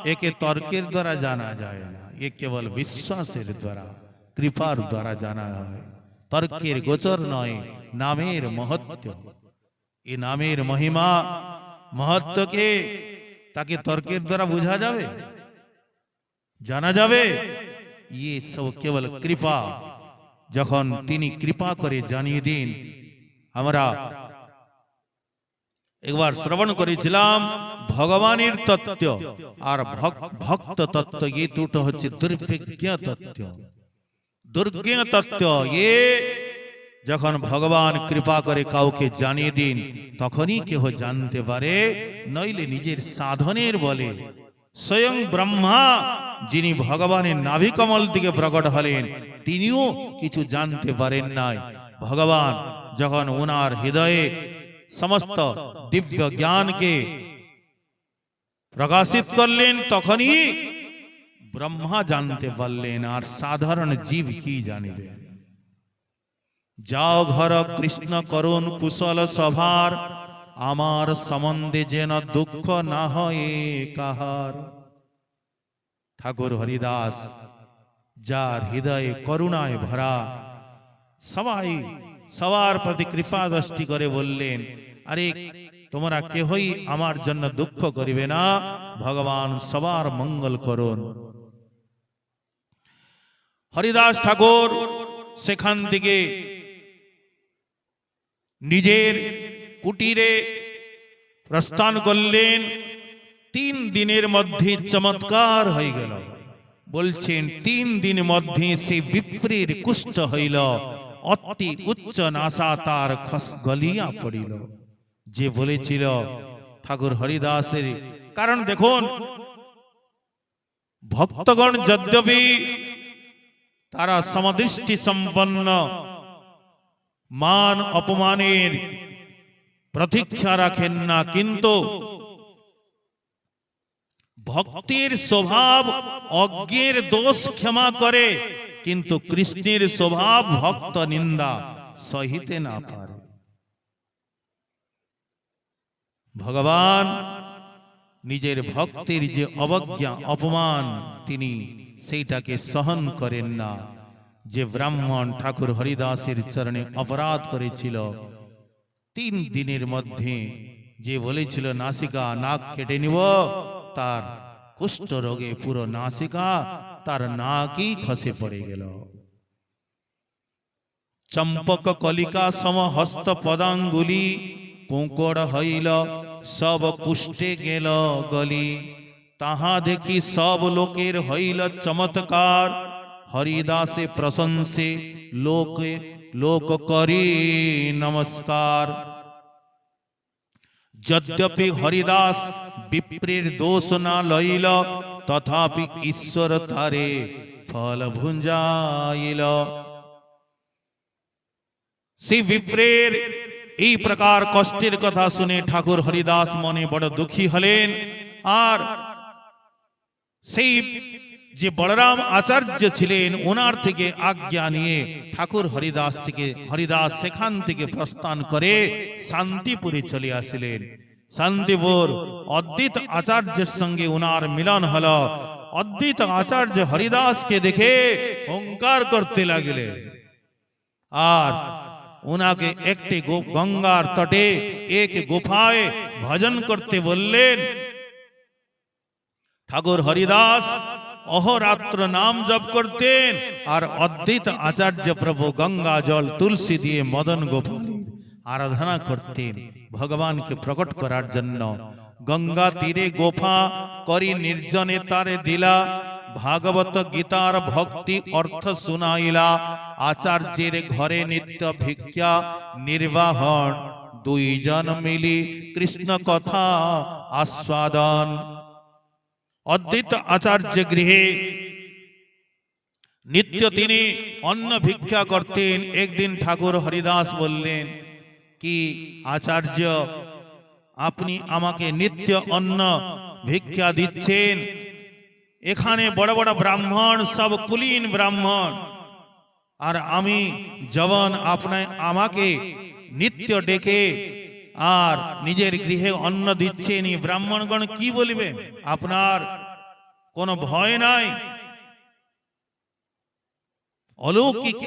একে তর্কের দ্বারা জানা যায় না এ কেবল বিশ্বাসের দ্বারা কৃপার দ্বারা জানা হয় তর্কের গোচর নয় নামের মহত্ব এই নামের মহিমা মহত্বকে তাকে তর্কের দ্বারা বোঝা যাবে জানা যাবে ये सब केवल कृपा যখন তিনি কৃপা করে জানিয়ে দিন আমরা একবার শ্রবণ করেছিলাম ভগবানের তত্ত্ব আর ভক্ত তত্ত্ব এই দুটো হচ্ছে দুর্ভিজ্ঞ তত্ত্ব দুর্জ্ঞেয় তত্ত্ব এ যখন ভগবান কৃপা করে কাউকে জানিয়ে দিন তখনই কেহ জানতে পারে, নইলে নিজের সাধনের বলে। স্বয়ং ব্রহ্মা যিনি ভগবানের নাভিকমল থেকে প্রকট হলেন তিনিও কিছু জানতে পারেন নাই। ভগবান যখন ওনার হৃদয়ে সমস্ত দিব্য জ্ঞানকে প্রকাশিত করলেন তখনই ব্রহ্মা জানতে পারলেন, আর সাধারণ জীব কি জানিবে। যাও ঘর কৃষ্ণ করুণ কুশল সভার, আমার সম্বন্ধে যেন দুঃখ না হয় কাহার। ঠাকুর হরিদাস যার হৃদয়ে করুণায় ভরা, সবাই সবার প্রতি কৃপা দৃষ্টি করে বললেন, আরে তোমরা কেহই আমার জন্য দুঃখ করিবে না, ভগবান সবার মঙ্গল করুন। হরিদাস ঠাকুর সেখান থেকে নিজের কুটিরে প্রস্থান করলেন। 3 দিনের মধ্যে চমৎকার হয়ে গেল। বলছেন 3 দিন মধ্যে সে বিপ্রের কুষ্ঠ হইল, অতি উচ্চ নাসা তার গলিয়া পড়িল। যে বলেছিল ঠাকুর হরিদাসের, কারণ দেখুন ভক্তগণ যদ্যপি তারা সমদৃষ্টি সম্পন্ন, মান অপমানের প্রতীক্ষা রাখেন না, কিন্তু ভক্তির স্বভাব অজ্ঞের দোষ ক্ষমা করে, কিন্তু কৃষ্ণের স্বভাব ভক্ত নিন্দা সহিতে না পারে। ভগবান নিজের ভক্তের যে অবজ্ঞা অপমান তিনি সেইটাকে সহন করেন না। যে ব্রাহ্মণ ঠাকুর হরিদাসের চরণে অপরাধ করেছিল, 3 দিনের মধ্যে যে বলেছিল নাসিকা নাক কেটে নিব, তার কুষ্ঠ রোগে পুরো নাসিকা তার নাকই খসে পড়ে গেল। চম্পক কলিকা সম হস্ত পদাঙ্গুলি, কোঁকড় হইল সব কুষ্ঠে গেল গলি। তাহা দেখি সব লোকের হইল চমৎকার, হরিদাসে প্রশংসে লোকে লোক করি নমস্কার। যদ্যপি হরিদাস বিপ্রের দোষ না লইল, তথাপি ঈশ্বর তারে ফল ভুঞ্জাইল। সেই বিপ্রের এই প্রকার কষ্টের কথা শুনে ঠাকুর হরিদাস মনে বড় দুঃখী হলেন। আর সেই যে বলরাম আচার্য ছিলেন ওনার থেকে আজ্ঞা নিয়ে ঠাকুর হরিদাস সেখান থেকে প্রস্থান করে শান্তিপুরে চলে আসলেন। শান্তিপুর অদ্বৈত আচার্যের সঙ্গে ওনার মিলন হলো। অদ্বৈত আচার্য হরিদাসকে দেখে ওঙ্কার করতে লাগলেন, আর ওনাকে একটি গঙ্গার তটে এক গুফায় ভজন করতে বললেন। ঠাকুর হরিদাস অহরাত্র নাম জপ করতেন, আর অদ্বৈত আচার্য প্রভু গঙ্গা জল তুলসী দিয়ে মদন গোপালের আরাধনা করতেন ভগবানকে প্রকট করার জন্য। গঙ্গা তীরে গোফা করি নির্জনে তারে দিলা, ভাগবত গীতার ভক্তি অর্থ শুনাইলা। আচার্যের ঘরে নিত্য ভিক্ষা নির্বাহন, 2 জন মিলি কৃষ্ণ কথা আস্বাদন। অদ্বৈত আচার্য গৃহে নিত্য তিনি অন্ন ভিক্ষা করতেন। একদিন ঠাকুর হরিদাস বললেন, কি আচার্য আপনি আমাকে নিত্য অন্ন ভিক্ষা দিচ্ছেন, এখানে বড় বড় ব্রাহ্মণ সব কুলীন ব্রাহ্মণ, আর আমি জবান আমাকে নিত্য ডেকে আর নিজের গৃহে অন্ন দিচ্ছেন, ব্রাহ্মণগণ কি বলিবে? আপনার কোনো ভয় নাই? অলৌকিক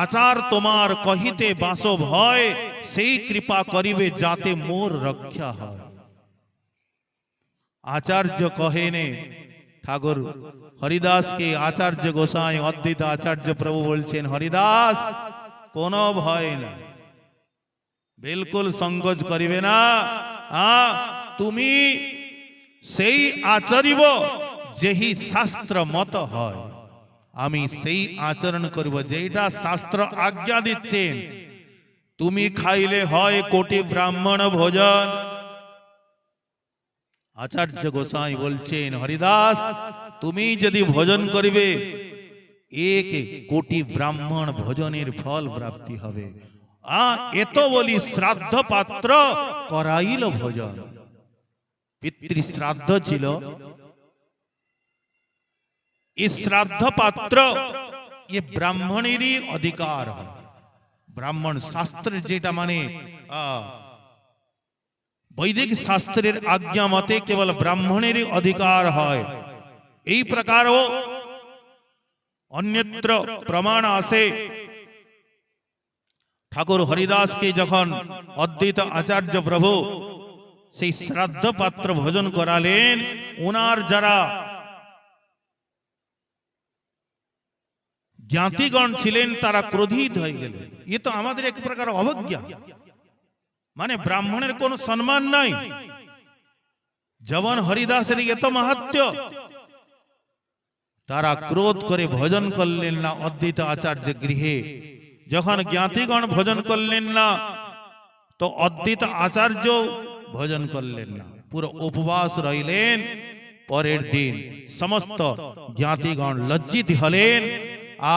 আচার তোমার কহিতে বাস ভয়, সেই কৃপা করিবে যাতে মোর রক্ষা হয়। আচার্য কহেনে ঠাকুর হরিদাসকে আচার্য গোসাই অদ্বৈত আচার্য প্রভু বলছেন, হরিদাস কোনো ভয় না, বিলকুল সংকোচ করিবে না। তুমি সেই আচরিব যেহি শাস্ত্র মত হয়। আমি সেই আচরণ করব যেটা শাস্ত্র আজ্ঞা দিচ্ছেন। তুমি খাইলে হয় কোটি ব্রাহ্মণ ভোজন। আচার্য গোসাই বলছেন, হরিদাস তুমি যদি ভোজন করিবে 1 কোটি ব্রাহ্মণ ভোজনের ফল প্রাপ্তি হবে। এত বলি শ্রাদ্ধ পাত্র করাইল ভোজন। পিতৃ শ্রাদ্ধ ছিল, এই শ্রাদ্ধ পাত্র ये ব্রাহ্মণেরই অধিকার হয়। ব্রাহ্মণ শাস্ত্রের যেটা মানে বৈদিক শাস্ত্রের আজ্ঞা মতে কেবল ব্রাহ্মণেরই অধিকার হয়। এই প্রকারও অন্যত্র প্রমাণ আছে। ঠাকুর হরিদাসকে যখন অদ্বৈত আচার্য প্রভু সেই শ্রাদ্ধ পাত্র ভোজন করালেন, ওনার যারা জ্ঞাতিগণ ছিলেন তারা ক্রোধিত হয়ে গেলেন। এ তো আমাদের এক প্রকার অবজ্ঞা, মানে ব্রাহ্মণের কোনো সম্মান নাই। যেমন হরিদাসের এত মাহাত্ম্য, তারা ক্রোধ করে ভোজন করলেন না অদ্বৈত আচার্য গৃহে। যখন জ্ঞাতিগণ ভোজন করলেন না, তো অদ্বৈত আচার্য ভোজন করলেন না, পুরো উপবাস রইলেন। পরের দিন সমস্ত জ্ঞাতিগণ লজ্জিত হলেন,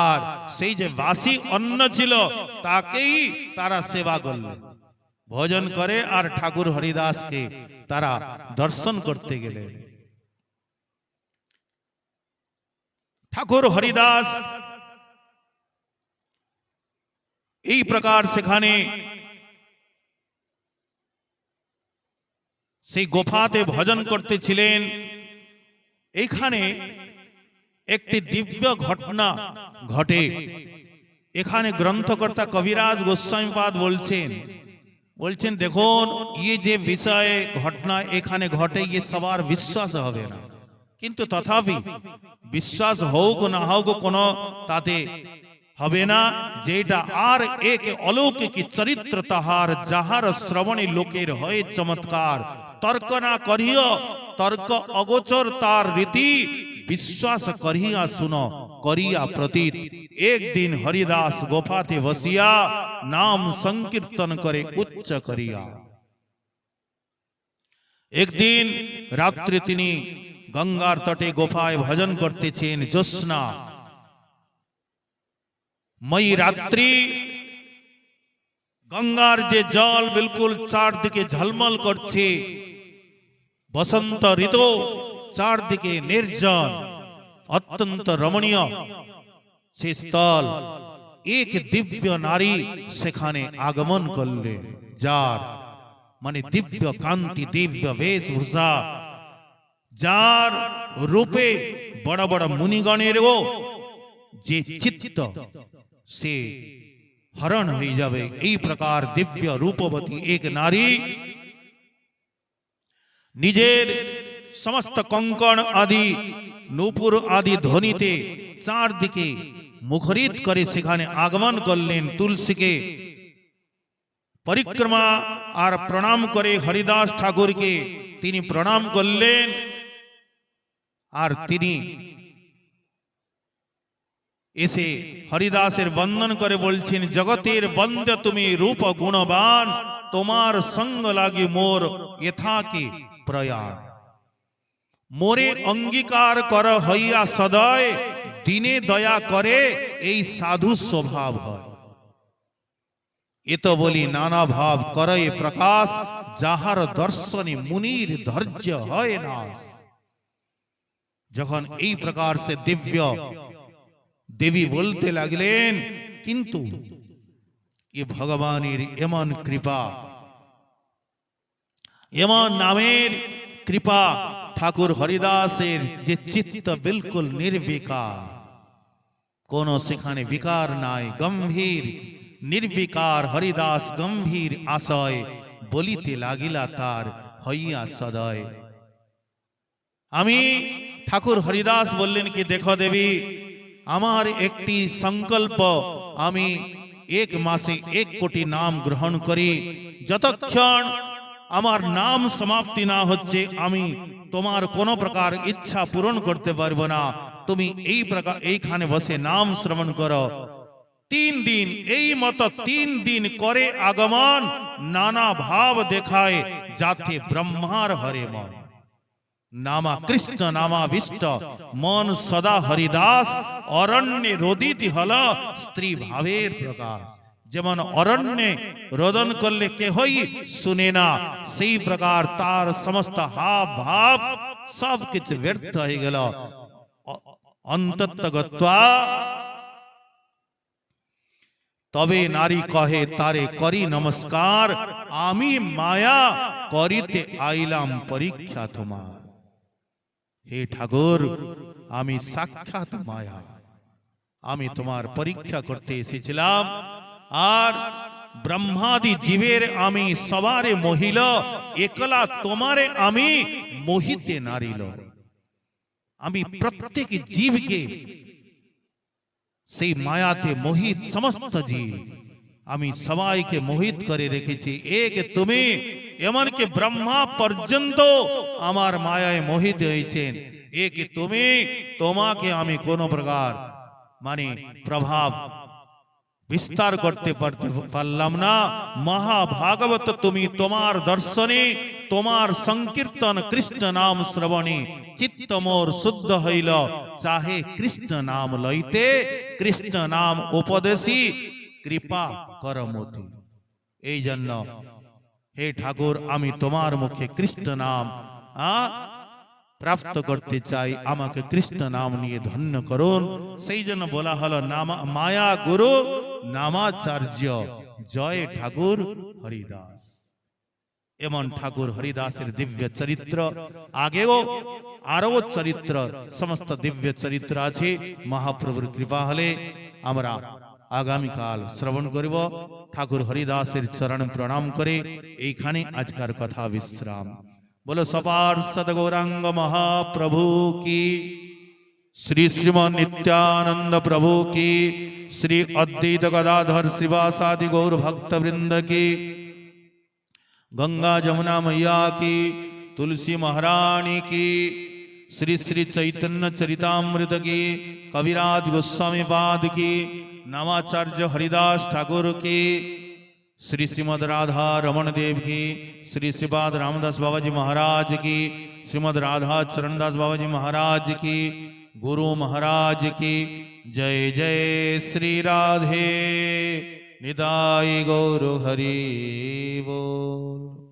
আর সেই যে বাসি অন্ন ছিল তাকেই তারা সেবা করলেন। ভোজন করে আর ঠাকুর হরিদাসকে তারা দর্শন করতে গেলেন। ঠাকুর হরিদাস এই প্রকার সেখানে সেই গোফাতে ভজন করতেছিলেন। এইখানে একটি দিব্য ঘটনা ঘটে। এখানে গ্রন্থকর্তা কবিরাজ গোস্বামীপাদ বলছেন দেখুন, ये যে বিষয়ে ঘটনা এখানে ঘটে, ये সবার বিশ্বাস হবে না, কিন্তু তথাপি বিশ্বাস হোক না হোক কোনো তাতে হবে না। যেটা আর এক অলৌকিক চরিত্র তাহার, যাহার শ্রবণে লোকের হয় চমৎকার। তর্ক না করিও, তর্ক অগোচর তার রীতি, বিশ্বাস করিয়া শুনো করিয়া প্রতীত। একদিন হরিদাস গোফাতে বসিয়া নাম সংকীর্তন করে উচ্চ করিয়া। একদিন রাত্রে তিনি গঙ্গার তটে গোফায় ভজন করতেছেন। জ্যোৎস্না ময়ী রাত্রি, গঙ্গার যে জল বিলকুল চারদিকে ঝলমল করছে। বসন্ত ঋতু, চারদিকে নির্জন, অত্যন্ত রমণীয় সে স্থল। এক দিব্য নারী সেখানে আগমন করলেন, যার মানে দিব্য কান্তি, দিব্য বেশভূষা, যার রূপে বড় বড় মুনিগণেরও যে চিত্ত সে হরণ হয়ে যাবে। এই প্রকার দিব্য রূপবতী এক নারী নিজের সমস্ত কঙ্কণ আদি, নূপুর আদি ধ্বনিতে চারদিকে মুখরিত করে সেখানে আগমন করলেন। তুলসীকে পরিক্রমা আর প্রণাম করে হরিদাস ঠাকুরকে তিনি প্রণাম করলেন। আর তিনি এসে হরিদাসের বন্দন করে বলছেন, জগতের বন্দ্য তুমি রূপ গুণবান, তোমার সঙ্গ লাগি মোর यथाকে প্রয়াণ। মোরে অঙ্গীকার কর হইয়া সদয়, দিনে দয়া করে এই সাধু স্বভাব হয়। এ তো বলি নানা ভাব করে প্রকাশ, যাহার দর্শনে মুনির ধৈর্য হয় না। যখন এই প্রকার সে দিব্য দেবী বলতে লাগলেন, কিন্তু এ ভগবানের এমন কৃপা, এমন নামের কৃপা, ঠাকুর হরিদাসের যে চিত্ত বিলকুল নির্বিকার, কোন সেখানে বিকার নাই, গম্ভীর নির্বিকার। হরিদাস গম্ভীর আশয় বলিতে লাগিলা তার হইয়া সদয়। আমি ঠাকুর হরিদাস বললেন কি, দেখো দেবী, আমার একটি সংকল্প, আমি 1 মাসে 1 কোটি নাম গ্রহণ করি। যতক্ষণ আমার নাম সমাপ্তি না হচ্ছে আমি তোমার কোনো প্রকার ইচ্ছা পূরণ করতে পারবো না। তুমি এই প্রকার এইখানে বসে নাম শ্রবণ করো। 3 দিন এই মত 3 দিন করে আগমন, নানা ভাব দেখায় যাতে ব্রহ্মার হরে মন। নামা কৃষ্ণ নামা বিষ্ট মন সদা হরিদাস, অরণ্যে রোদিতি হল স্ত্রী ভাবের প্রকাশ। যেমন অরণ্যে রোদন করলে কেহই শুনে না, সেই প্রকার তার সমস্ত হাব ভাব সব কিছু ব্যর্থ হয়ে গেল। অন্তত্বগত্বা তবে নারী কহে তারে করি নমস্কার, আমি মায়া করিতে আইলাম পরীক্ষা তোমার। হে ঠাকুর, আমি সাক্ষাৎ মায়া, আমি তোমার পরীক্ষা করতে এসেছিলাম। আর ব্রহ্মাদি জীবের আমি সবারে মহিল, একলা তোমারে আমি মোহিতে নারিল। আমি প্রত্যেক জীবকে সেই মায়াতে মোহিত, সমস্ত জীব আমি সবাইকে মোহিত করে রেখেছি। এক তুমি, এমনকি ব্রহ্মা পর্যন্ত আমার মায়ায় মোহিত হয়েছেন। এক তুমি, তোমাকে আমি কোন প্রকার মানে প্রভাব বিস্তার করতে পারলাম না। মহাভাগবত তুমি, তোমার দর্শনে, তোমার সংকীর্তন, কৃষ্ণ নাম শ্রবণে চিত্ত মোর শুদ্ধ হইল। চাহে কৃষ্ণ নাম লইতে, কৃষ্ণ নাম উপদেশী কৃপা করমতি। এই জন্য হে ঠাকুর, আমি তোমার মুখে কৃষ্ণ নাম প্রাপ্ত করতে চাই, আমাকে কৃষ্ণ নাম নিয়ে ধন্য করুন। সেই জন্য বলা হলো মায়া গুরু নামাচার্য জয় ঠাকুর হরিদাস। এমন ঠাকুর হরিদাসের দিব্য চরিত্র, আগেও আরো চরিত্র, সমস্ত দিব্য চরিত্র আছে। মহাপ্রভুর কৃপা হলে আমরা আগামীকাল শ্রবণ করিব। ঠাকুর হরিদাসের চরণ প্রণাম করে এইখানে আজকের কথা বিশ্রাম। बोलो सपार्षद गौरांग महाप्रभु की, श्री श्रीमान नित्यानंद प्रभु की, श्री अद्वैत गदाधर श्रीवासादि गौर भक्त वृंद की, गंगा जमुना मैया की, तुलसी महारानी की, श्री श्री चैतन्य चरितामृत की, कविराज गोस्वामी पाद की, नामाचार्य हरिदास ठाकुर की, श्री श्रीमद राधा रमन देव की, श्री श्रीपाद रामदास बाबा जी महाराज की, श्रीमद राधा चरणदास बाबा जी महाराज की, गुरु महाराज की जय। जय श्री राधे निताई गौर हरि बोल।